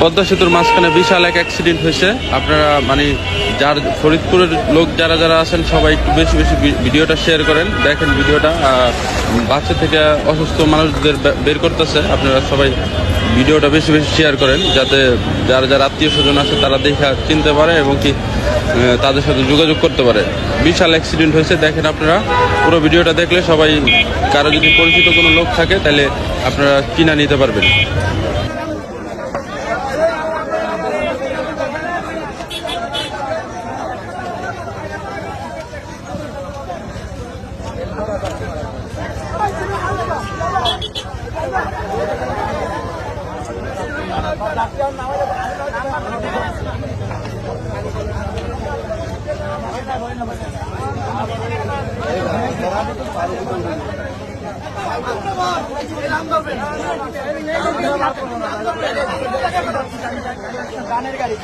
পদ্মা সেতুর মাঝখানে বিশাল এক অ্যাক্সিডেন্ট হয়েছে। আপনারা মানে ফরিদপুরের লোক যারা যারা আছেন সবাই একটু বেশি বেশি ভিডিওটা শেয়ার করেন, দেখেন ভিডিওটা। বাচ্চা থেকে অসুস্থ মানুষদের বের করতেছে, আপনারা সবাই ভিডিওটা বেশি বেশি শেয়ার করেন, যাতে যারা যারা আত্মীয় স্বজন আছে তারা দেখে চিনতে পারে এবং কি তাদের সাথে যোগাযোগ করতে পারে। বিশাল অ্যাক্সিডেন্ট হয়েছে, দেখেন আপনারা পুরো ভিডিওটা দেখলে সবাই, কারো যদি পরিচিত কোনো লোক থাকে তাহলে আপনারা কিনা নিতে পারবেন। গাড়ি